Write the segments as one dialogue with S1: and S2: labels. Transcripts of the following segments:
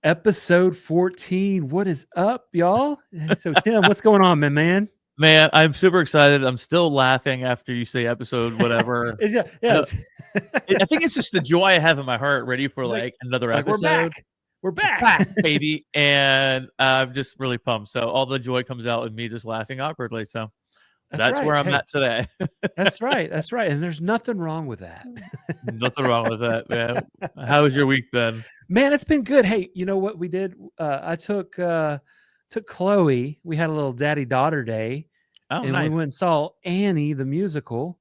S1: Episode 14. What is up, y'all? So, Tim, what's going on, man?
S2: Man, I'm super excited. I'm still laughing after you say episode whatever.
S1: Yeah, yeah.
S2: No, I think it's just the joy I have in my heart, ready for
S1: It's
S2: like another
S1: like we're
S2: episode.
S1: back. We're
S2: We're
S1: back.
S2: back, baby, and I'm just really pumped. So all the joy comes out with me just laughing awkwardly. So
S1: That's
S2: that's
S1: right.
S2: where I'm
S1: Hey,
S2: at today.
S1: that's right. That's right. And there's nothing wrong with that.
S2: Nothing wrong with that, man. How has your week been?
S1: Man, it's been good. Hey, you know what we did? I took Chloe. We had a little daddy-daughter day,
S2: Oh,
S1: and we
S2: nice.
S1: went and saw Annie the musical.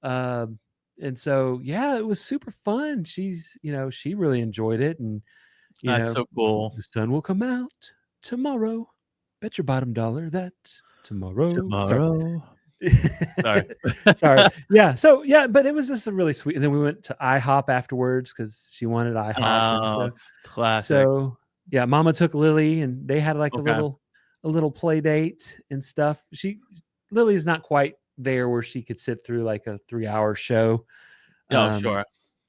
S1: And so yeah, it was super fun. She really enjoyed it, and
S2: That's so cool.
S1: the sun will come out tomorrow. Bet your bottom dollar that tomorrow. Sorry.
S2: Tomorrow. Sorry.
S1: Sorry. Yeah. So yeah, but it was just a really sweet. And then we went to IHOP afterwards because she wanted IHOP and
S2: Oh,
S1: stuff.
S2: classic.
S1: So yeah, Mama took Lily and they had like
S2: Okay.
S1: a little play date and stuff. Lily's not quite there where she could sit through like a 3-hour show.
S2: Oh, sure.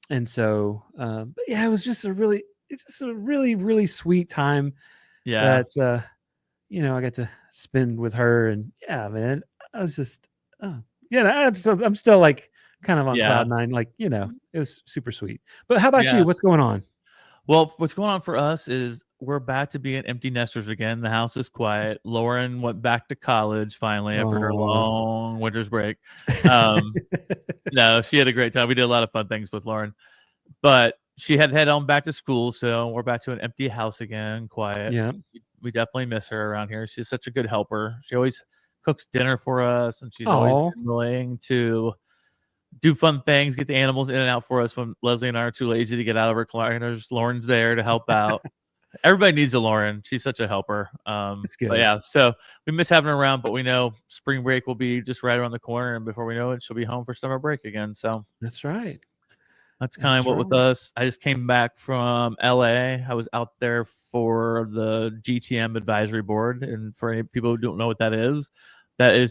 S1: And so but yeah, it was just a really really sweet time
S2: Yeah.
S1: that I got to spend with her. And yeah, man, I was just I'm still like kind of on
S2: Yeah.
S1: cloud nine, like, it was super sweet. But how about you?
S2: Yeah.
S1: What's going on?
S2: Well, what's going on for us is we're back to being empty nesters again. The house is quiet. Lauren went back to college finally after her
S1: Oh.
S2: long winter's break. Um, no, she had a great time. We did a lot of fun things with Lauren, but she had head on back to school, so we're back to an empty house again, quiet.
S1: Yeah.
S2: We definitely miss her around here. She's such a good helper. She always cooks dinner for us, and she's always
S1: Oh,
S2: been willing to do fun things, get the animals in and out for us when Leslie and I are too lazy to get out of our recliners. Lauren's there to help out. Everybody needs a Lauren. She's such a helper.
S1: it's
S2: But
S1: good.
S2: yeah, so we miss having her around, but we know spring break will be just right around the corner, and before we know it, she'll be home for summer break again. So
S1: That's right.
S2: that's kind of
S1: That's
S2: what with
S1: right.
S2: us. I just came back from LA. I was out there for the GTM advisory board, and for any people who don't know what that is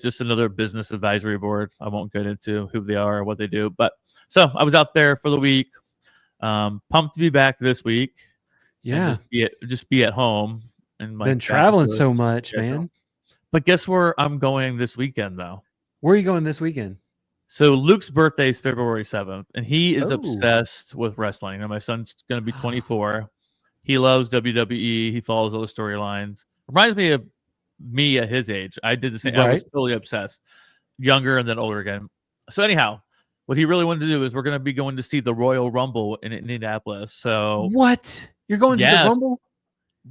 S2: just another business advisory board. I won't get into who they are or what they do, but so I was out there for the week. Pumped to be back this week and
S1: Yeah.
S2: just be at home and like
S1: Been
S2: back
S1: traveling
S2: into a
S1: so much,
S2: schedule.
S1: man.
S2: But guess where I'm going this weekend though?
S1: Where are you going this weekend?
S2: So Luke's birthday is February 7th, and he is
S1: Oh.
S2: obsessed with wrestling. And my son's going to be 24. He loves WWE. He follows all the storylines. Reminds me of me at his age. I did the same. I
S1: Right.
S2: was totally obsessed. Younger and then older again. So anyhow, what he really wanted to do is we're going to be going to see the Royal Rumble in Indianapolis. So
S1: What? You're going to the
S2: yes,
S1: Rumble?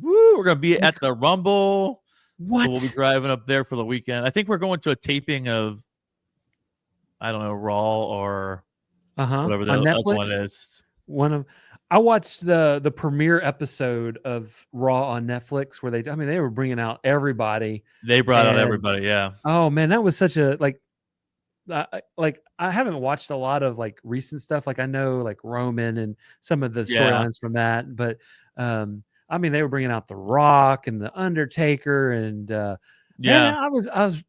S2: woo, we're going to be
S1: You
S2: at the Rumble. So we'll be
S1: What?
S2: driving up there for the weekend. I think we're going to a taping of, I don't know, Raw or whatever
S1: On
S2: the other one
S1: Netflix?
S2: is.
S1: I watched the premiere episode of Raw on Netflix where they were bringing out everybody.
S2: They brought out
S1: And
S2: everybody, yeah.
S1: oh man, that was such a I haven't watched a lot of like recent stuff. Like I know like Roman and some of the
S2: Yeah.
S1: storylines from that, but they were bringing out The Rock and The Undertaker and man,
S2: Yeah.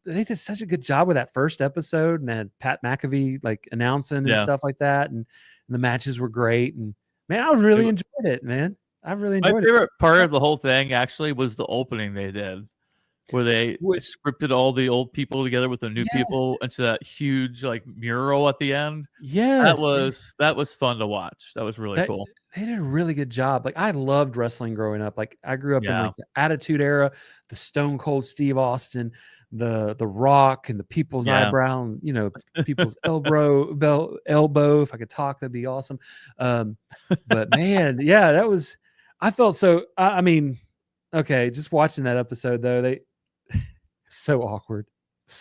S1: they did such a good job with that first episode, and they had Pat McAfee like announcing and
S2: Yeah.
S1: stuff like that, and the matches were great, and man, I really enjoyed it, man. I really
S2: My
S1: enjoyed it.
S2: favorite part of the whole thing actually was the opening they did, where they
S1: Wh-
S2: scripted all the old people together with the new
S1: Yes,
S2: people into that huge like mural at the end. That
S1: yes,
S2: was fun to watch. That was really
S1: that
S2: cool.
S1: they did a really good job. Like I loved wrestling growing up. Like I grew up in
S2: Yeah.
S1: like the Attitude Era, the Stone Cold Steve Austin, the Rock, and the People's
S2: Yeah.
S1: Eyebrow, and People's elbow. If I could talk, that'd be awesome. But man, yeah, that was. I felt so. Okay, just watching that episode though, they so awkward,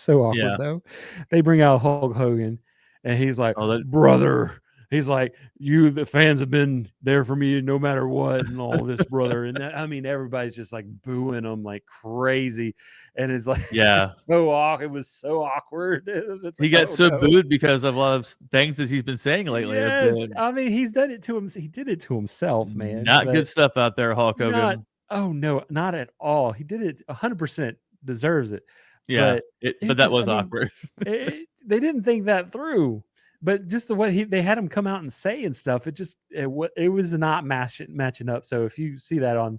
S2: Yeah.
S1: though. They bring out Hulk Hogan, and he's like,
S2: Oh, that
S1: brother. He's like, you, the fans have been there for me no matter what, and all this, brother. And everybody's just like booing him like crazy, and it's like,
S2: yeah.
S1: it's so awkward. It was so awkward. It's
S2: He
S1: like,
S2: gets
S1: oh
S2: so
S1: no.
S2: booed because of a lot of things that he's been saying lately have
S1: Yes,
S2: been
S1: he's done it to him. He did it to himself, man.
S2: not
S1: But
S2: good stuff out there, Hulk
S1: not.
S2: Hogan.
S1: Oh no, not at all. He did it 100%. Deserves it,
S2: Yeah.
S1: but
S2: But
S1: it
S2: that
S1: just.
S2: was awkward.
S1: They didn't think that through. But just the way they had him come out and say and stuff, it was not matching up. So if you see that on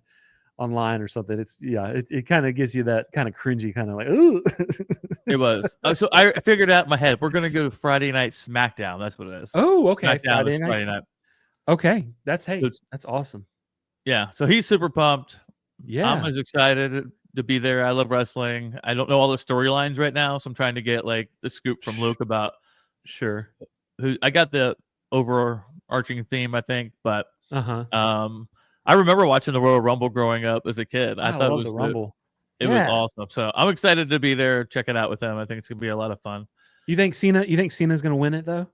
S1: online or something. It's it kind of gives you that kind of cringy kind of like, ooh.
S2: It was. So I figured out in my head, we're going to go Friday Night SmackDown. That's what it is.
S1: Oh, okay.
S2: SmackDown is Friday night.
S1: Okay. That's
S2: So
S1: that's awesome.
S2: yeah. So he's super pumped.
S1: Yeah.
S2: I'm as excited to be there. I love wrestling. I don't know all the storylines right now, so I'm trying to get like the scoop from Luke about
S1: Sure.
S2: who I got the overarching theme, I think, but
S1: Uh-huh.
S2: I remember watching the Royal Rumble growing up as a kid. I
S1: I
S2: thought
S1: love the Rumble.
S2: it was awesome. So I'm excited to be there, check it out with them. I think it's gonna be a lot of fun.
S1: You think Cena's gonna win it though?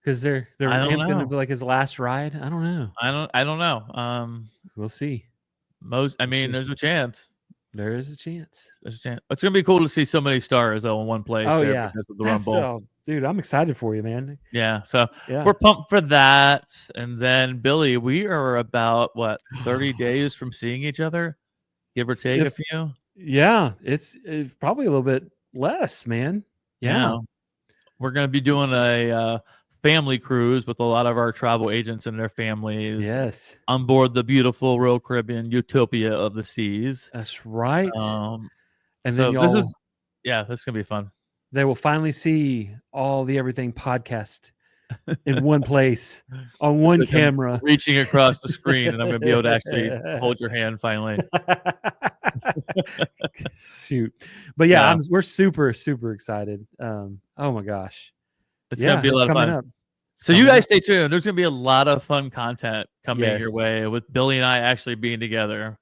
S1: Because they're
S2: I don't
S1: him gonna
S2: know.
S1: be like his last ride. I don't know.
S2: I don't know.
S1: We'll see.
S2: There's a chance.
S1: There is a chance.
S2: There's a chance. It's gonna be cool to see so many stars all in one place there because of the Rumble.
S1: Dude, I'm excited for you, man.
S2: Yeah, so
S1: Yeah.
S2: we're pumped for that. And then Billy, we are about 30 days from seeing each other, give or take a few.
S1: Yeah, it's probably a little bit less, man. Yeah.
S2: We're gonna be doing a family cruise with a lot of our travel agents and their families.
S1: Yes.
S2: On board the beautiful Royal Caribbean Utopia of the Seas.
S1: That's right.
S2: And so this is gonna be fun.
S1: They will finally see all the Everything podcast in one place on one camera,
S2: reaching across the screen, and I'm gonna be able to actually hold your hand finally.
S1: Shoot, but we're super excited. Oh my gosh,
S2: it's gonna be a lot of fun. So you guys stay tuned. There's gonna be a lot of fun content coming your way with Billy and I actually being together.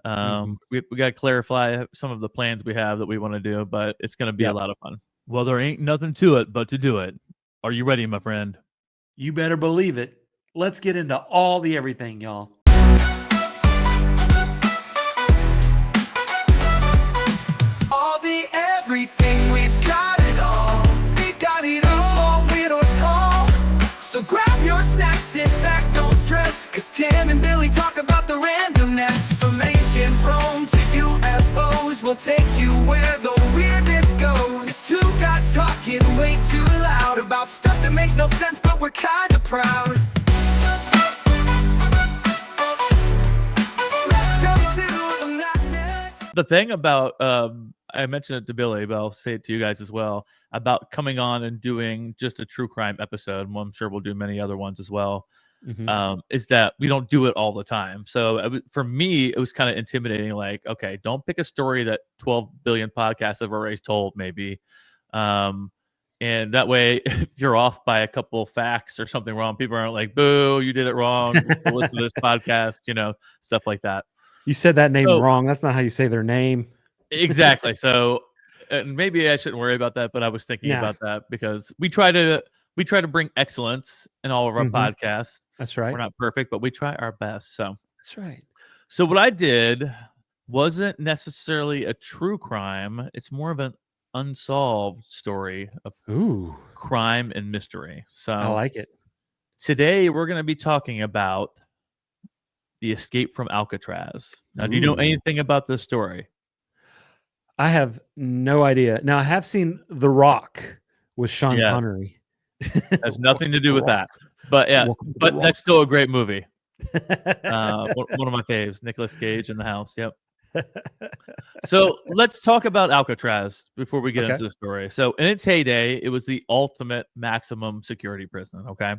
S2: We got to clarify some of the plans we have that we want to do, but it's going to be a lot of fun. Well, there ain't nothing to it but to do it. Are you ready, my friend?
S1: You better believe it. Let's get into all the everything, y'all.
S3: All the everything, we've got it all. We've got it all, small, weird or tall. So grab your snacks, sit back, don't stress, cause Tim and Billy talk about the randomness. Information prone to UFOs will take you where the weirdness goes. It's two guys talking way too loud about stuff that makes no sense, but we're kinda proud.
S2: The thing about, I mentioned it to Billy, but I'll say it to you guys as well, about coming on and doing just a true crime episode, and I'm sure we'll do many other ones as well, is that we don't do it all the time. So for me, it was kind of intimidating, like, okay, don't pick a story that 12 billion podcasts have already told, maybe. And that way, if you're off by a couple of facts or something wrong, people aren't like, boo, you did it wrong. Listen to this podcast, stuff like that.
S1: You said that name wrong. That's not how you say their name.
S2: Exactly. So maybe I shouldn't worry about that, but I was thinking about that because we try to bring excellence in all of our podcasts.
S1: That's right.
S2: We're not perfect, but we try our best. So
S1: that's right.
S2: So what I did wasn't necessarily a true crime. It's more of an unsolved story of crime and mystery. So
S1: I like it.
S2: Today we're going to be talking about the escape from Alcatraz. Now, do you know anything about this story?
S1: I have no idea. Now, I have seen The Rock with Sean Connery.
S2: Has nothing to do with that. But but that's still a great movie. One of my faves, Nicolas Cage in the house. Yep. So let's talk about Alcatraz before we get into the story. So in its heyday, it was the ultimate maximum security prison. Okay.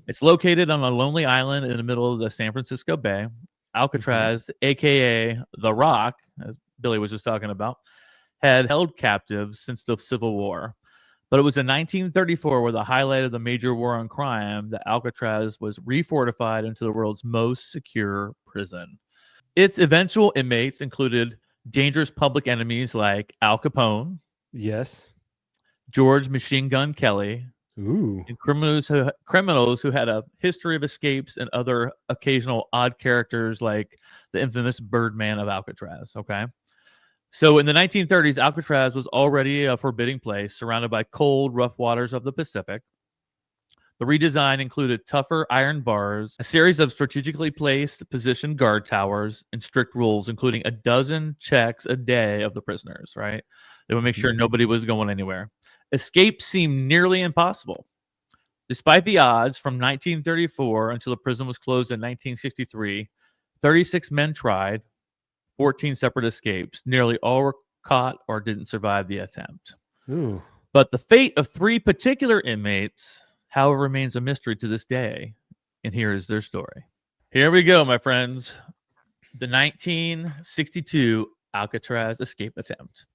S2: It's located on a lonely island in the middle of the San Francisco Bay. Alcatraz, aka The Rock, as Billy was just talking about, had held captives since the Civil War. But it was in 1934, where the highlight of the major war on crime, that Alcatraz was refortified into the world's most secure prison. Its eventual inmates included dangerous public enemies like Al Capone, George Machine Gun Kelly, and criminals who had a history of escapes, and other occasional odd characters like the infamous Birdman of Alcatraz. Okay. So in the 1930s, Alcatraz was already a forbidding place surrounded by cold, rough waters of the Pacific. The redesign included tougher iron bars, a series of strategically placed positioned guard towers, and strict rules, including a dozen checks a day of the prisoners, right? They would make sure nobody was going anywhere. Escape seemed nearly impossible. Despite the odds, from 1934 until the prison was closed in 1963, 36 men tried, 14 separate escapes. Nearly all were caught or didn't survive the attempt.
S1: Ooh.
S2: But the fate of 3 particular inmates, however, remains a mystery to this day. And here is their story. Here we go, my friends. The 1962 Alcatraz escape attempt.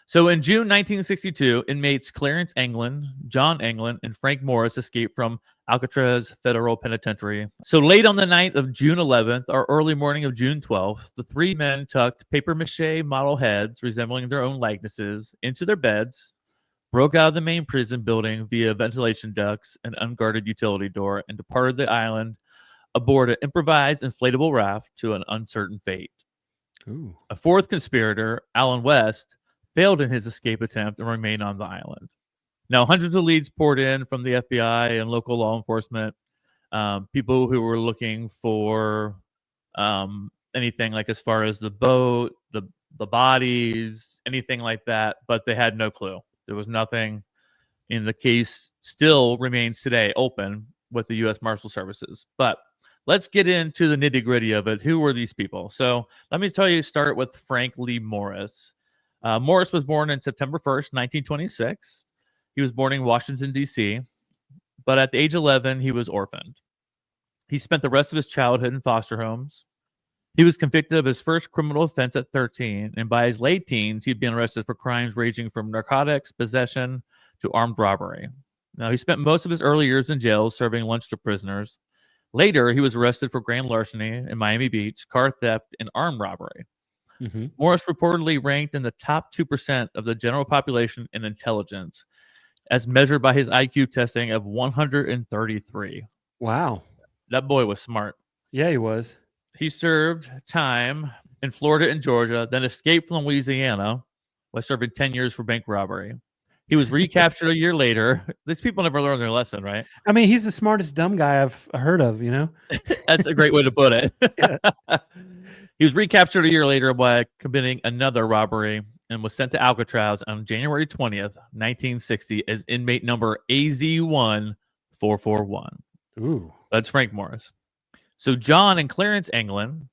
S2: So in June 1962, inmates Clarence Anglin, John Anglin, and Frank Morris escaped from Alcatraz Federal Penitentiary. So late on the night of June 11th or early morning of June 12th, the 3 men tucked papier-mâché model heads resembling their own likenesses into their beds, broke out of the main prison building via ventilation ducts and unguarded utility door, and departed the island aboard an improvised inflatable raft to an uncertain fate.
S1: Ooh.
S2: A 4th conspirator, Alan West, failed in his escape attempt and remained on the island. Now, hundreds of leads poured in from the FBI and local law enforcement, people who were looking for anything like as far as the boat, the bodies, anything like that, but they had no clue. There was nothing, in the case still remains today open with the U.S. Marshal Services. But let's get into the nitty-gritty of it. Who were these people? So let me tell you, start with Frank Lee Morris. Morris was born on September 1st, 1926. He was born in Washington, D.C., but at the age of 11, he was orphaned. He spent the rest of his childhood in foster homes. He was convicted of his first criminal offense at 13, and by his late teens, he'd been arrested for crimes ranging from narcotics, possession, to armed robbery. Now, he spent most of his early years in jail serving lunch to prisoners. Later, he was arrested for grand larceny in Miami Beach, car theft, and armed robbery.
S1: Mm-hmm.
S2: Morris reportedly ranked in the top 2% of the general population in intelligence, as measured by his IQ testing of 133.
S1: Wow.
S2: That boy was smart.
S1: Yeah, he was.
S2: He served time in Florida and Georgia, then escaped from Louisiana while serving 10 years for bank robbery. He was recaptured a year later. These people never learn their lesson, right?
S1: I mean, he's the smartest dumb guy I've heard of, you know?
S2: That's a great way to put it.
S1: Yeah.
S2: He was recaptured a year later by committing another robbery and was sent to Alcatraz on January 20th, 1960 as inmate number AZ-1441.
S1: Ooh.
S2: That's Frank Morris. So John and Clarence Anglin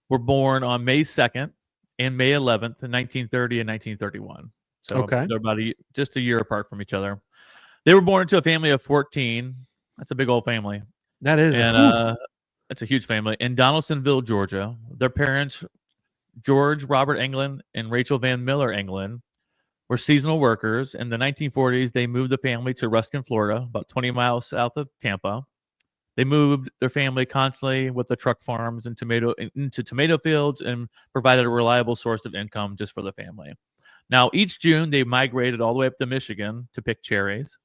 S2: were born on May 2nd and May 11th in 1930 and 1931. So
S1: Okay.
S2: they're about just a year apart from each other. They were born into a family of 14. That's a big old family.
S1: That is.
S2: And it's a huge family in Donaldsonville, Georgia. Their parents, George Robert Anglin and Rachel Van Miller Anglin, were seasonal workers. In the 1940s, they moved the family to Ruskin, Florida, about 20 miles south of Tampa. They moved their family constantly with the truck farms and into tomato fields and provided a reliable source of income just for the family. Now, each June, they migrated all the way up to Michigan to pick cherries,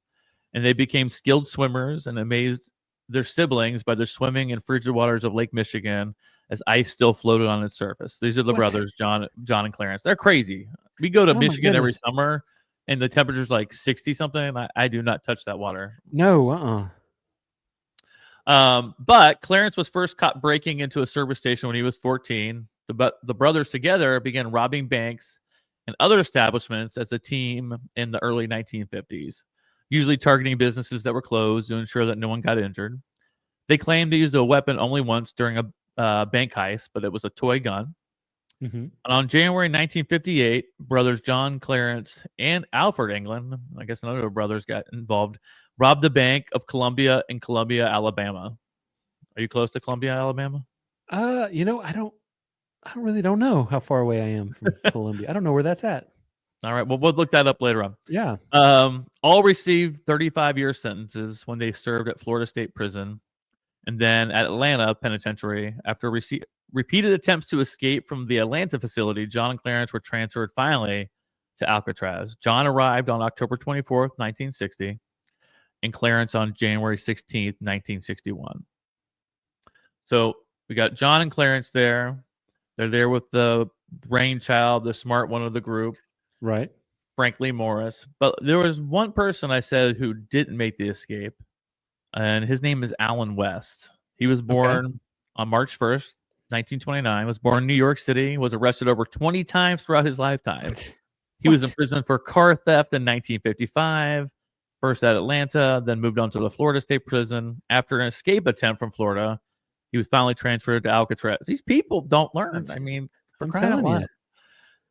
S2: and they became skilled swimmers and amazed their siblings by their swimming in frigid waters of Lake Michigan as ice still floated on its surface. These are the brothers, John and Clarence. They're crazy. We go to Michigan every summer, and the temperature's like 60-something. I do not touch that water.
S1: No,
S2: But Clarence was first caught breaking into a service station when he was 14. The brothers together began robbing banks and other establishments as a team in the early 1950s, usually targeting businesses that were closed to ensure that no one got injured. They claimed to use a weapon only once during a bank heist, but it was a toy gun.
S1: Mm-hmm.
S2: And on January 1958, brothers John Clarence and Alfred Anglin, I guess none of their brothers got involved, robbed the Bank of Columbia in Columbia, Alabama. Are you close to Columbia, Alabama?
S1: You know, I really don't know how far away I am from Columbia. I don't know where that's at.
S2: All right, well, we'll look that up later on.
S1: Yeah.
S2: All received 35-year sentences when they served at Florida State Prison and then at Atlanta Penitentiary. After repeated attempts to escape from the Atlanta facility, John and Clarence were transferred finally to Alcatraz. John arrived on October 24th, 1960, and Clarence on January 16th, 1961. So we got John and Clarence there. They're there with the brainchild, the smart one of the group.
S1: Right.
S2: Frank Lee Morris. But there was one person I said who didn't make the escape, and his name is Alan West. He was born on March 1st, 1929, was born in New York City, was arrested over 20 times throughout his lifetime. He was in prison for car theft in 1955, first at Atlanta, then moved on to the Florida State Prison. After an escape attempt from Florida, He was finally transferred to Alcatraz. These people don't learn. I mean, for
S1: I'm
S2: crying out
S1: telling
S2: loud.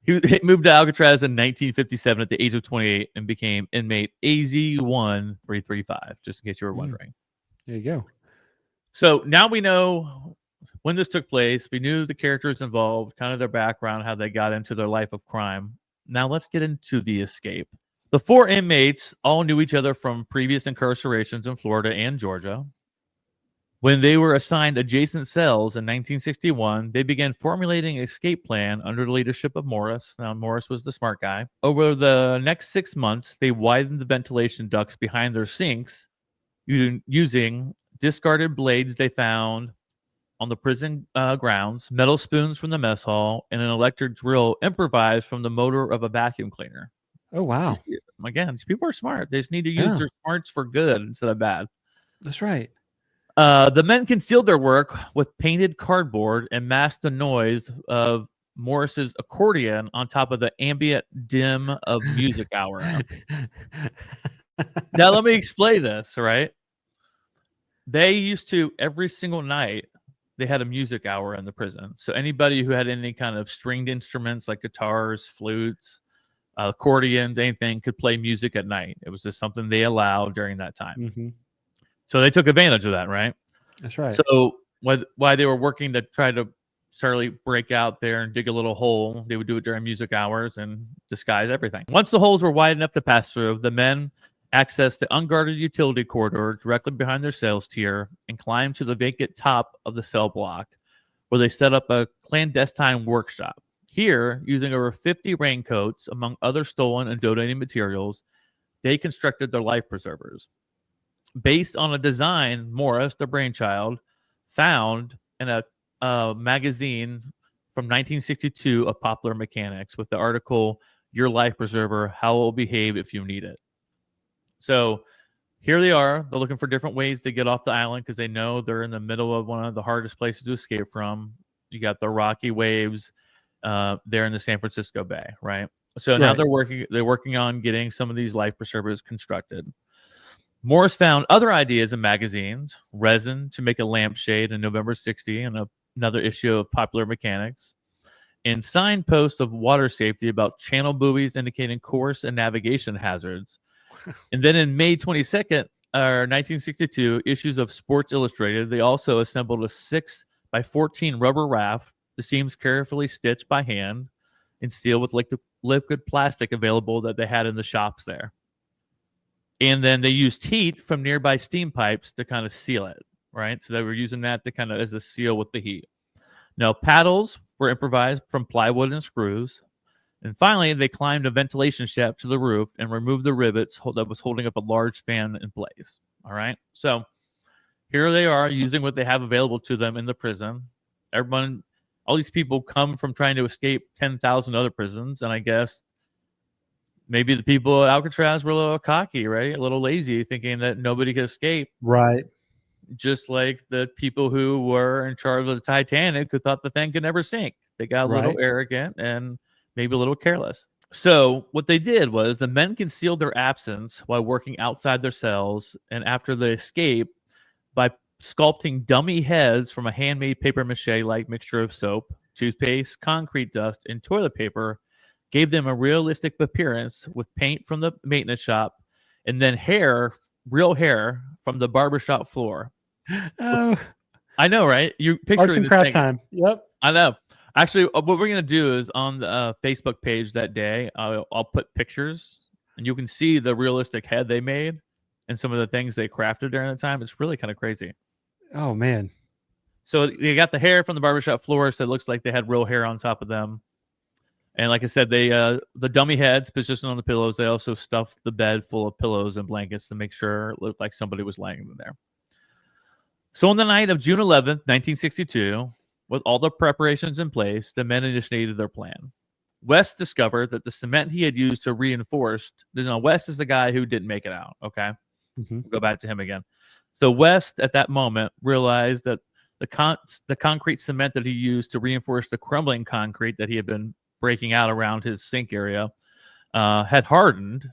S1: you.
S2: He moved to Alcatraz in 1957 at the age of 28 and became inmate AZ-1335, just in case you were wondering.
S1: There you go.
S2: So now we know when this took place. We knew the characters involved, kind of their background, how they got into their life of crime. Now let's get into the escape. The 4 inmates all knew each other from previous incarcerations in Florida and Georgia. When they were assigned adjacent cells in 1961, they began formulating an escape plan under the leadership of Morris. Now, Morris was the smart guy. Over the next 6 months, they widened the ventilation ducts behind their sinks using discarded blades they found on the prison grounds, metal spoons from the mess hall, and an electric drill improvised from the motor of a vacuum cleaner.
S1: Oh, wow.
S2: Again, these people are smart. They just need to use their smarts for good instead of bad.
S1: That's right.
S2: The men concealed their work with painted cardboard and masked the noise of Morris's accordion on top of the ambient dim of music hour. Now, let me explain this, right? They used to, every single night, they had a music hour in the prison. So anybody who had any kind of stringed instruments like guitars, flutes, accordions, anything could play music at night. It was just something they allowed during that time.
S1: Mm-hmm.
S2: So they took advantage of that, right?
S1: That's right.
S2: So why they were working to try to certainly break out there and dig a little hole, they would do it during music hours and disguise everything. Once the holes were wide enough to pass through, the men accessed the unguarded utility corridor directly behind their cells tier and climbed to the vacant top of the cell block, where they set up a clandestine workshop. Here, using over 50 raincoats, among other stolen and donated materials, they constructed their life preservers. Based on a design Morris, the brainchild, found in a magazine from 1962 of Popular Mechanics with the article, Your Life Preserver, How It Will Behave If You Need It. So here they are. They're looking for different ways to get off the island because they know they're in the middle of one of the hardest places to escape from. You got the rocky waves there in the San Francisco Bay, right? So now they're working on getting some of these life preservers constructed. Morris found other ideas in magazines, resin to make a lampshade in November 60 and another issue of Popular Mechanics, and signposts of water safety about channel buoys indicating course and navigation hazards. And then in May 22nd, 1962, issues of Sports Illustrated, they also assembled a 6x14 rubber raft, the seams carefully stitched by hand and sealed with liquid plastic available that they had in the shops there. And then they used heat from nearby steam pipes to kind of seal it, right? So they were using that to kind of as a seal with the heat. Now, paddles were improvised from plywood and screws. And finally, they climbed a ventilation shaft to the roof and removed the rivets that was holding up a large fan in place. All right. So here they are using what they have available to them in the prison. Everyone, all these people come from trying to escape 10,000 other prisons. And I guess maybe the people at Alcatraz were a little cocky, right? A little lazy, thinking that nobody could escape.
S1: Right.
S2: Just like the people who were in charge of the Titanic who thought the thing could never sink. They got a little arrogant and maybe a little careless. So what they did was the men concealed their absence while working outside their cells, and after the escape, by sculpting dummy heads from a handmade papier-mâché-like mixture of soap, toothpaste, concrete dust, and toilet paper, gave them a realistic appearance with paint from the maintenance shop, and then real hair from the barbershop floor.
S1: Oh,
S2: I know, right? You picture
S1: arts and craft time. Yep.
S2: I know. Actually, what we're going to do is on the Facebook page that day, I'll put pictures, and you can see the realistic head they made and some of the things they crafted during the time. It's really kind of crazy.
S1: Oh, man.
S2: So they got the hair from the barbershop floor, so it looks like they had real hair on top of them. And like I said, they the dummy heads positioned on the pillows. They also stuffed the bed full of pillows and blankets to make sure it looked like somebody was laying in there. So on the night of June 11th, 1962, with all the preparations in place, the men initiated their plan. West discovered that the cement he had used to reinforce, West is the guy who didn't make it out, okay?
S1: Mm-hmm.
S2: We'll go back to him again. So West, at that moment, realized that the concrete cement that he used to reinforce the crumbling concrete that he had been breaking out around his sink area had hardened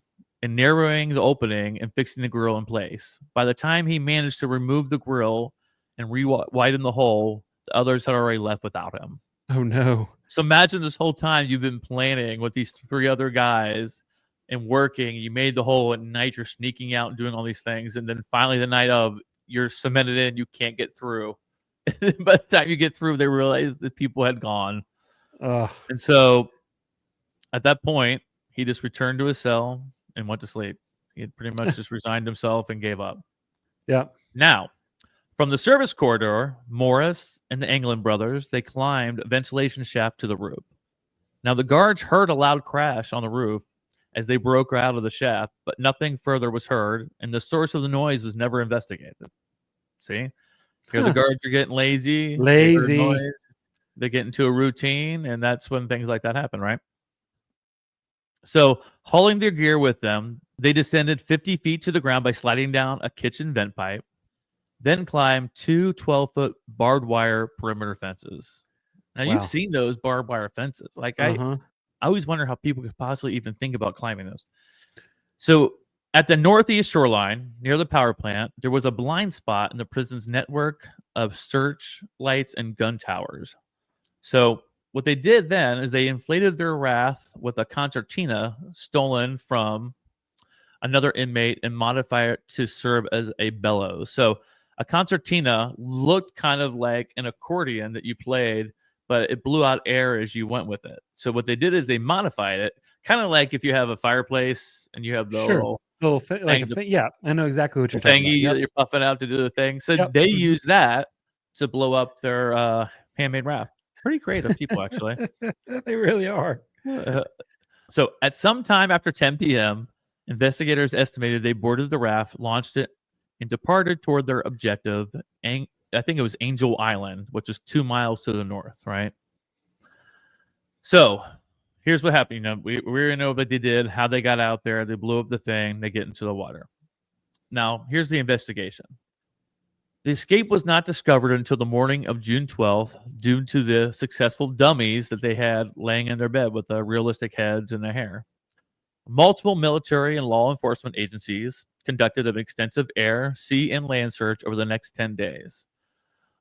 S2: and narrowing the opening and fixing the grill in place. By the time he managed to remove the grill and re-widen the hole, the others had already left without him.
S1: Oh no.
S2: So imagine this whole time you've been planning with these 3 other guys and working. You made the hole at night. You're sneaking out and doing all these things. And then finally the night of, you're cemented in. You can't get through. By the time you get through, they realize that people had gone. And so at that point, he just returned to his cell and went to sleep. He had pretty much just resigned himself and gave up.
S1: Yeah.
S2: Now, from the service corridor, Morris and the Anglin brothers, they climbed a ventilation shaft to the roof. Now, the guards heard a loud crash on the roof as they broke out of the shaft, but nothing further was heard, and the source of the noise was never investigated. See? Here the guards are getting lazy.
S1: Lazy.
S2: They get into a routine, and that's when things like that happen, right? So, hauling their gear with them, they descended 50 feet to the ground by sliding down a kitchen vent pipe, then climbed 2 12-foot barbed wire perimeter fences. Now, you've seen those barbed wire fences. Like, I always wonder how people could possibly even think about climbing those. So, at the northeast shoreline, near the power plant, there was a blind spot in the prison's network of search lights and gun towers. So, what they did then is they inflated their raft with a concertina stolen from another inmate and modified it to serve as a bellows. So, a concertina looked kind of like an accordion that you played, but it blew out air as you went with it. So, what they did is they modified it, kind of like if you have a fireplace and you have the
S1: yeah, I know exactly what you're talking about.
S2: That you're puffing out to do the thing. So they use that to blow up their handmade raft. Pretty creative people, actually.
S1: They really are.
S2: So at some time after 10 p.m., investigators estimated they boarded the raft, launched it, and departed toward their objective. I think it was Angel Island, which is 2 miles to the north, right? So here's what happened. You know, we already know what they did, how they got out there. They blew up the thing. They get into the water. Now, here's the investigation. The escape was not discovered until the morning of June 12th due to the successful dummies that they had laying in their bed with the realistic heads and their hair. Multiple military and law enforcement agencies conducted an extensive air, sea, and land search over the next 10 days.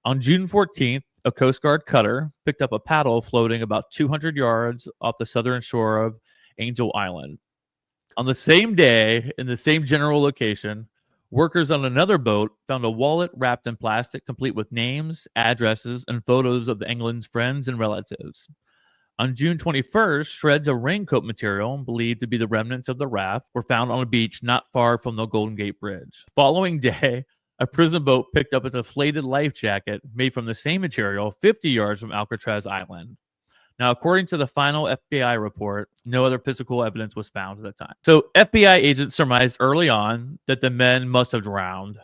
S2: On June 14th, a Coast Guard cutter picked up a paddle floating about 200 yards off the southern shore of Angel Island. On the same day, in the same general location, workers on another boat found a wallet wrapped in plastic, complete with names, addresses, and photos of the Anglin's friends and relatives. On June 21st, shreds of raincoat material, believed to be the remnants of the raft, were found on a beach not far from the Golden Gate Bridge. The following day, a prison boat picked up a deflated life jacket made from the same material 50 yards from Alcatraz Island. Now, according to the final FBI report, no other physical evidence was found at the time. So FBI agents surmised early on that the men must have drowned.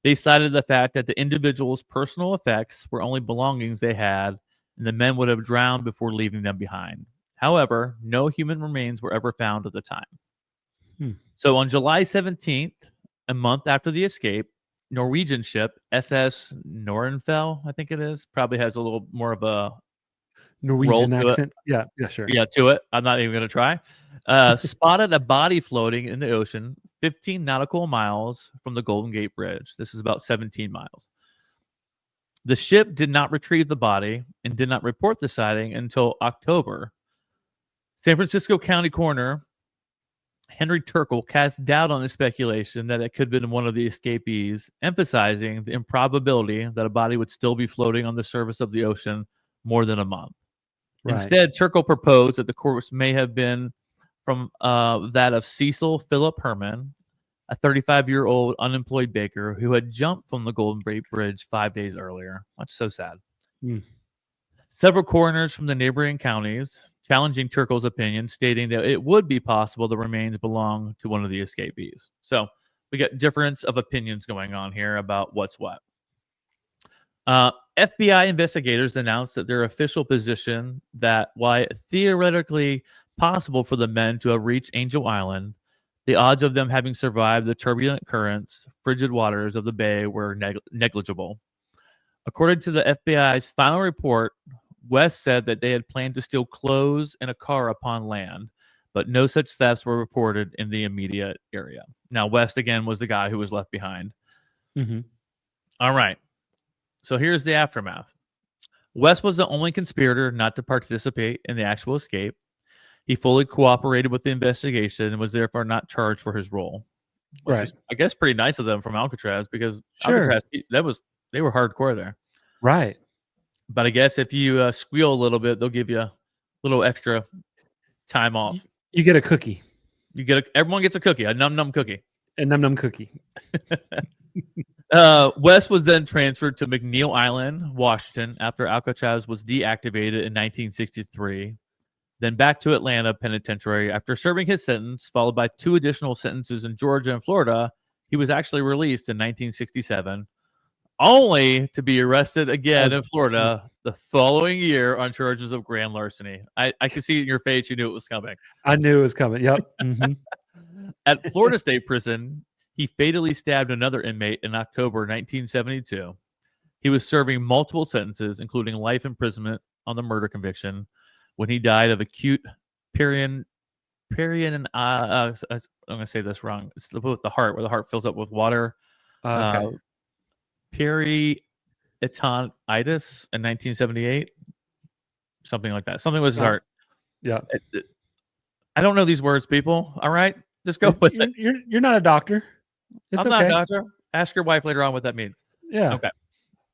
S2: They cited the fact that the individual's personal effects were only belongings they had, and the men would have drowned before leaving them behind. However, no human remains were ever found at the time. So on July 17th, a month after the escape, Norwegian ship SS Nordenfell, I think it is, probably has a little more of a
S1: Norwegian accent. Yeah, sure.
S2: Yeah, to it. I'm not even going to try. Spotted a body floating in the ocean 15 nautical miles from the Golden Gate Bridge. This is about 17 miles. The ship did not retrieve the body and did not report the sighting until October. San Francisco County Coroner Henry Turkle cast doubt on the speculation that it could have been one of the escapees, emphasizing the improbability that a body would still be floating on the surface of the ocean more than a month. Right. Instead, Turkle proposed that the corpse may have been from that of Cecil Philip Herman, a 35-year-old unemployed baker who had jumped from the Golden Gate Bridge 5 days earlier. That's so sad. Several coroners from the neighboring counties challenging Turkle's opinion, stating that it would be possible the remains belong to one of the escapees. So we got difference of opinions going on here about what's what. FBI investigators announced that their official position that while theoretically possible for the men to have reached Angel Island, the odds of them having survived the turbulent currents, frigid waters of the bay were negligible. According to the FBI's final report, West said that they had planned to steal clothes in a car upon land, but no such thefts were reported in the immediate area. Now, West, again, was the guy who was left behind. All right. So here's the aftermath. West was the only conspirator not to participate in the actual escape. He fully cooperated with the investigation and was therefore not charged for his role. Which
S1: Right.
S2: is, I guess, pretty nice of them from Alcatraz, because
S1: Sure.
S2: Alcatraz, they were hardcore there.
S1: Right.
S2: But I guess if you squeal a little bit, they'll give you a little extra time off.
S1: You get a cookie.
S2: Everyone gets a cookie, a num cookie.
S1: A num cookie.
S2: West was then transferred to McNeil Island, Washington, after Alcatraz was deactivated in 1963. Then back to Atlanta Penitentiary after serving his sentence, followed by 2 additional sentences in Georgia and Florida. He was actually released in 1967, only to be arrested again in Florida the following year on charges of grand larceny. I could see it in your face. You knew it was coming.
S1: I knew it was coming. Yep. Mm-hmm.
S2: At Florida State Prison, he fatally stabbed another inmate in October 1972. He was serving multiple sentences, including life imprisonment on the murder conviction, when he died of acute I'm going to say this wrong. It's with the heart, where the heart fills up with water.
S1: Okay.
S2: Peritonitis in 1978, something like that. Something with his heart.
S1: Yeah.
S2: I don't know these words, people. All right, just go with it.
S1: You're not a doctor. It's
S2: I'm not a doctor. Ask your wife later on what that means.
S1: Yeah.
S2: Okay.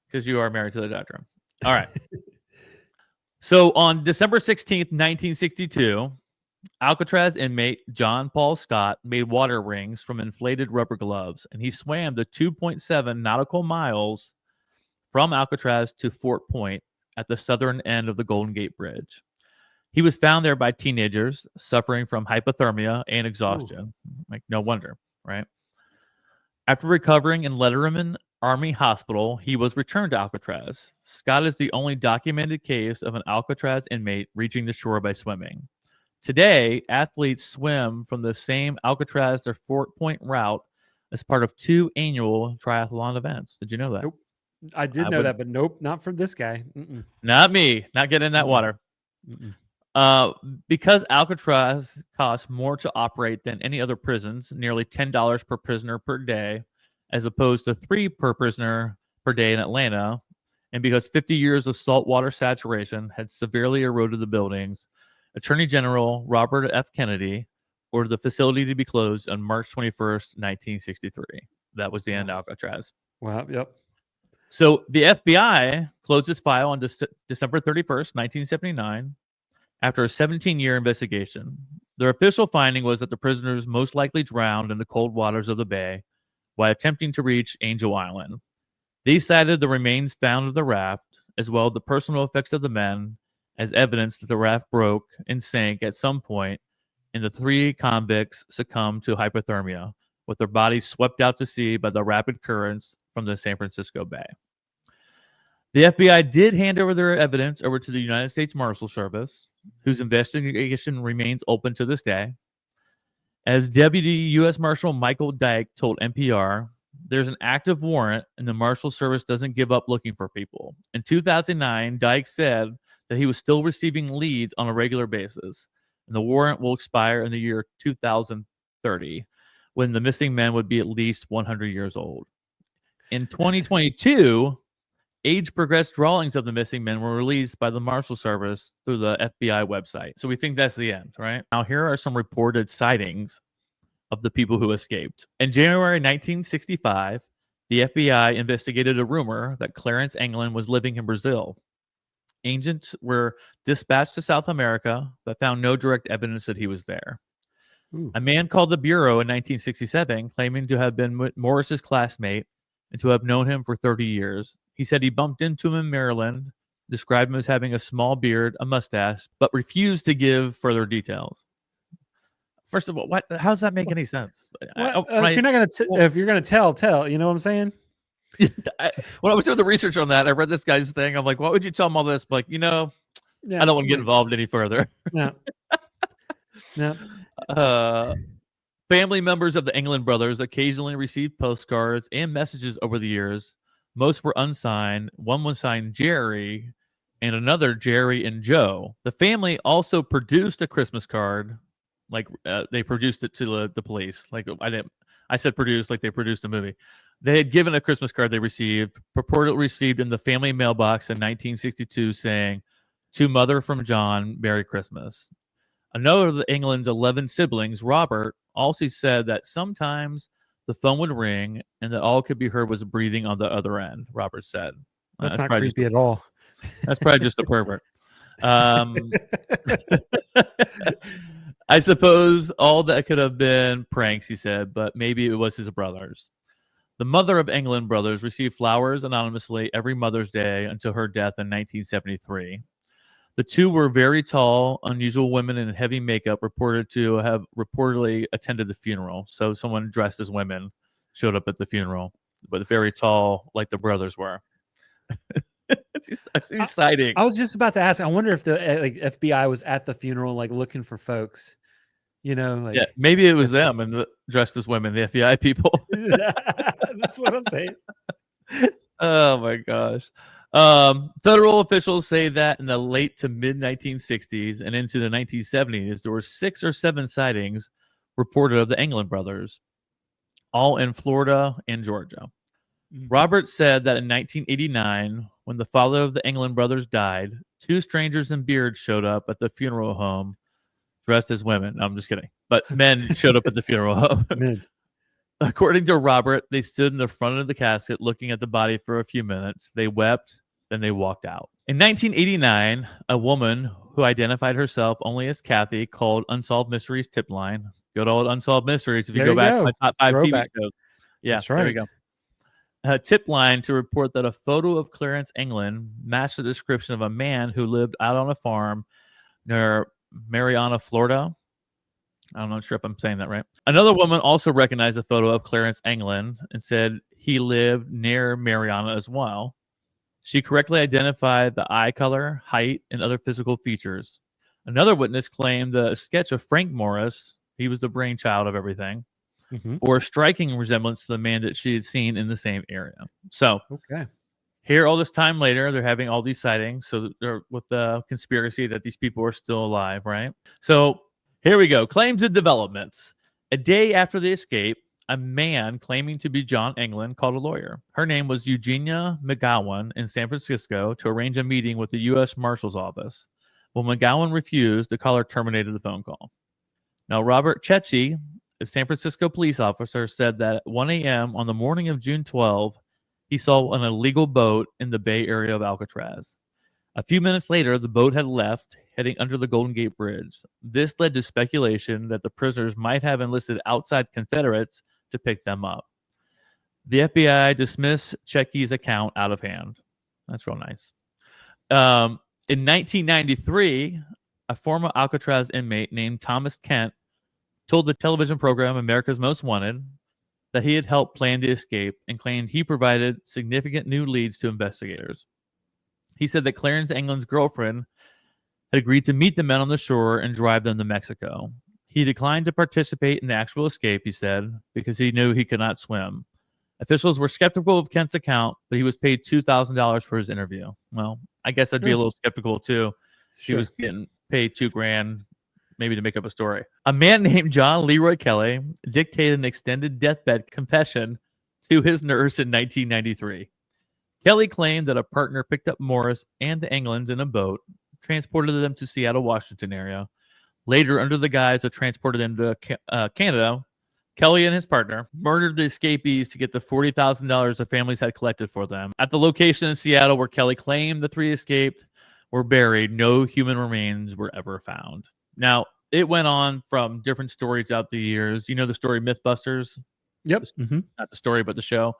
S2: Because you are married to the doctor. All right. So on December 16th, 1962, Alcatraz inmate John Paul Scott made water rings from inflated rubber gloves, and he swam the 2.7 nautical miles from Alcatraz to Fort Point at the southern end of the Golden Gate Bridge. He was found there by teenagers suffering from hypothermia and exhaustion. Like, no wonder, right? After recovering in Letterman Army Hospital, he was returned to Alcatraz. Scott is the only documented case of an Alcatraz inmate reaching the shore by swimming. Today, athletes swim from the same Alcatraz to Fort Point route as part of 2 annual triathlon events. Did you know that?
S1: Nope. I did know that, but nope, not from this guy. Mm-mm.
S2: Not me. Not getting in that water. Because Alcatraz costs more to operate than any other prisons, nearly $10 per prisoner per day, as opposed to $3 per prisoner per day in Atlanta, and because 50 years of saltwater saturation had severely eroded the buildings, Attorney General Robert F. Kennedy ordered the facility to be closed on March 21st, 1963. That was the end of Alcatraz.
S1: Wow. Yep.
S2: So the FBI closed its file on December 31st, 1979, after a 17-year investigation. Their official finding was that the prisoners most likely drowned in the cold waters of the bay while attempting to reach Angel Island. They cited the remains found of the raft, as well as the personal effects of the men, as evidence that the raft broke and sank at some point, and the 3 convicts succumbed to hypothermia, with their bodies swept out to sea by the rapid currents from the San Francisco Bay. The FBI did hand over their evidence over to the United States Marshal Service, whose investigation remains open to this day. As Deputy U.S. Marshal Michael Dyke told NPR, there's an active warrant and the Marshal Service doesn't give up looking for people. In 2009, Dyke said that he was still receiving leads on a regular basis, and the warrant will expire in the year 2030, when the missing men would be at least 100 years old. In 2022, age-progressed drawings of the missing men were released by the Marshal Service through the FBI website. So we think that's the end, right? Now, here are some reported sightings of the people who escaped. In January 1965, the FBI investigated a rumor that Clarence Anglin was living in Brazil. Agents were dispatched to South America, but found no direct evidence that he was there. A man called the Bureau in 1967, claiming to have been Morris's classmate and to have known him for 30 years. He said he bumped into him in Maryland, described him as having a small beard, a mustache, but refused to give further details. First of all, how does that make any sense?
S1: If you're not gonna, if you're gonna tell. You know what I'm saying?
S2: When I was doing the research on that, I read this guy's thing. I'm like, why would you tell him all this? Like, I don't want to get involved any further.
S1: No.
S2: Family members of the Anglin brothers occasionally received postcards and messages over the years. Most were unsigned. One was signed Jerry, and another Jerry and Joe. The family also produced a Christmas card. Like they produced it to the police. Like I I said produced like they produced a movie. They had given a Christmas card they purportedly received in the family mailbox in 1962 saying, "To Mother from John, Merry Christmas." Another of England's 11 siblings, Robert, also said that sometimes the phone would ring and that all could be heard was breathing on the other end, Robert said.
S1: That's not creepy at all.
S2: That's probably just a pervert. I suppose all that could have been pranks, he said, but maybe it was his brothers. The mother of Anglin brothers received flowers anonymously every Mother's Day until her death in 1973. The two were very tall, unusual women in heavy makeup reported to have reportedly attended the funeral. So someone dressed as women showed up at the funeral, but very tall like the brothers were. It's exciting.
S1: I was just about to ask. I wonder if the like FBI was at the funeral, like looking for folks. You know, like
S2: Yeah, maybe it was them and dressed as women, the FBI people.
S1: that's what I'm saying.
S2: Oh my gosh. Federal officials say that in the late to mid 1960s and into the 1970s, there were 6 or 7 sightings reported of the Anglin brothers, all in Florida and Georgia. Robert said that in 1989, when the father of the Anglin brothers died, 2 strangers in beards showed up at the funeral home dressed as women. No, I'm just kidding. But men showed up at the funeral home. According to Robert, they stood in the front of the casket looking at the body for a few minutes. They wept, then they walked out. In 1989, a woman who identified herself only as Kathy called Unsolved Mysteries tip line. Good old Unsolved Mysteries. If you go back to my top 5 TV shows. Yeah,
S1: that's right.
S2: There we go. A tip line to report that a photo of Clarence Anglin matched the description of a man who lived out on a farm near Marianna, Florida. I'm not sure if I'm saying that right. Another woman also recognized a photo of Clarence Anglin and said he lived near Marianna as well. She correctly identified the eye color, height, and other physical features. Another witness claimed the sketch of Frank Morris, he was the brainchild of everything, or a striking resemblance to the man that she had seen in the same area. So, here all this time later, they're having all these sightings. So they're with the conspiracy that these people are still alive, right? So here we go. Claims and developments. A day after the escape, a man claiming to be John Anglin called a lawyer. Her name was Eugenia McGowan in San Francisco to arrange a meeting with the U.S. Marshal's Office. When McGowan refused, the caller terminated the phone call. Now, Robert Chechi, a San Francisco police officer, said that at 1 a.m. on the morning of June 12, he saw an illegal boat in the Bay Area of Alcatraz. A few minutes later, the boat had left, heading under the Golden Gate Bridge. This led to speculation that the prisoners might have enlisted outside Confederates to pick them up. The FBI dismissed Chechi's account out of hand. That's real nice. In 1993, a former Alcatraz inmate named Thomas Kent told the television program America's Most Wanted that he had helped plan the escape and claimed he provided significant new leads to investigators. He said that Clarence Anglin's girlfriend had agreed to meet the men on the shore and drive them to Mexico. He declined to participate in the actual escape, he said, because he knew he could not swim. Officials were skeptical of Kent's account, but he was paid $2,000 for his interview. Well, I guess I'd be a little skeptical too. He was getting paid $2,000 maybe to make up a story. A man named John Leroy Kelly dictated an extended deathbed confession to his nurse in 1993. Kelly claimed that a partner picked up Morris and the Anglins in a boat, transported them to Seattle, Washington area. Later, under the guise of transporting them to Canada, Kelly and his partner murdered the escapees to get the $40,000 the families had collected for them. At the location in Seattle where Kelly claimed the 3 escaped were buried, no human remains were ever found. Now, it went on from different stories out the years. You know the story Mythbusters?
S1: Yep.
S2: Not the story, but the show.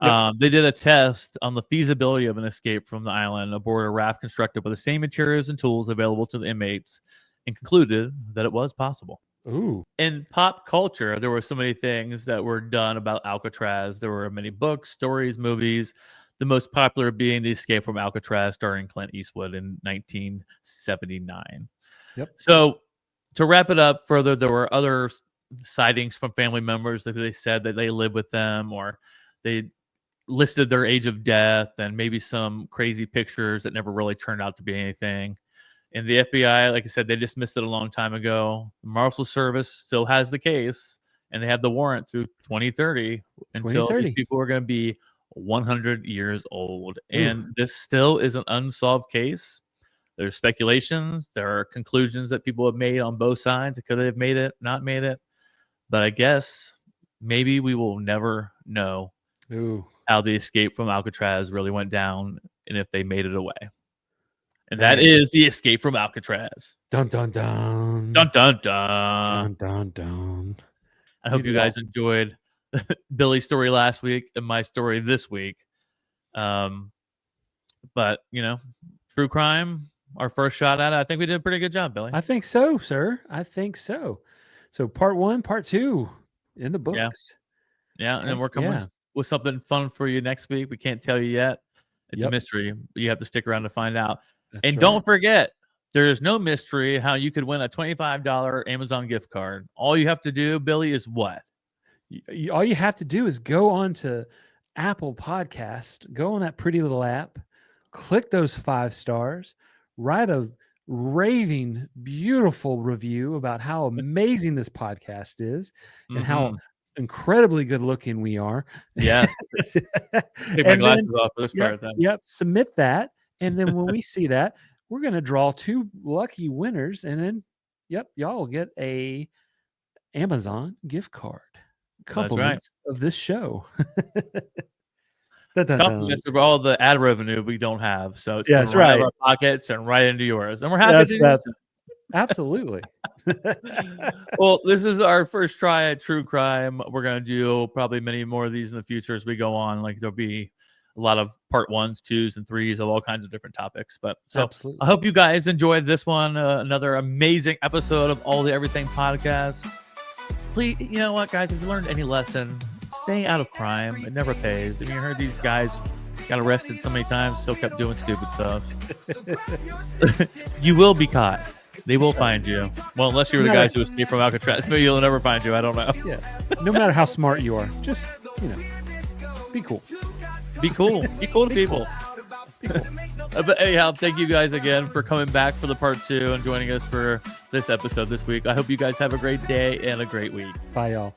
S1: Yep.
S2: They did a test on the feasibility of an escape from the island aboard a raft constructed with the same materials and tools available to the inmates and concluded that it was possible.
S1: Ooh.
S2: In pop culture, there were so many things that were done about Alcatraz. There were many books, stories, movies. The most popular being The Escape from Alcatraz, starring Clint Eastwood in 1979.
S1: Yep.
S2: So to wrap it up further, there were other sightings from family members that they said that they lived with them, or they listed their age of death, and maybe some crazy pictures that never really turned out to be anything. And the FBI, like I said, they dismissed it a long time ago. The Marshal Service still has the case. and they have the warrant through 2030 until these
S1: 2030.
S2: people are going to be 100 years old. And this still is an unsolved case. There's speculations. There are conclusions that people have made on both sides. Could they have made it, not made it? But I guess maybe we will never know how the escape from Alcatraz really went down and if they made it away. And that is the escape from Alcatraz.
S1: Dun, dun, dun.
S2: Dun, dun, dun.
S1: Dun, dun, dun.
S2: I hope you guys enjoyed Billy's story last week and my story this week. But, you know, true crime, our first shot at it. I think we did a pretty good job, Billy.
S1: I think so, sir. I think so. So part 1, part 2 in the books.
S2: Yeah. And then we're coming with something fun for you next week. We can't tell you yet. It's a mystery. But you have to stick around to find out. And don't forget, there is no mystery how you could win a $25 Amazon gift card. All you have to do, Billy, is what?
S1: All you have to do is go on to Apple Podcast, go on that pretty little app, click those 5 stars, write a raving, beautiful review about how amazing this podcast is and how incredibly good looking we are.
S2: Yes. Take my glasses off for this part then.
S1: Yep. Submit that. And then when we see that, we're going to draw 2 lucky winners. And then, y'all will get a Amazon gift card. Compliments of this show.
S2: Compliments of all the ad revenue we don't have. So it's
S1: that's
S2: right out of our pockets and right into yours. And we're happy to do
S1: that. Absolutely.
S2: Well, this is our first try at true crime. We're going to do probably many more of these in the future as we go on. Like there'll be a lot of part 1s, 2s, and 3s of all kinds of different topics. But so
S1: absolutely.
S2: I hope you guys enjoyed this one. Another amazing episode of All the Everything Podcast. Please, you know what, guys? If you learned any lesson, stay out of crime. It never pays. I mean, you heard these guys got arrested so many times, still kept doing stupid stuff. You will be caught. They will find you. Well, unless you were the guys who escaped from Alcatraz, maybe you'll never find you. I don't know.
S1: Yeah. No matter how smart you are, just, be cool.
S2: Be cool. Be cool to people. But anyhow, thank you guys again for coming back for the part 2 and joining us for this episode this week. I hope you guys have a great day and a great week.
S1: Bye, y'all.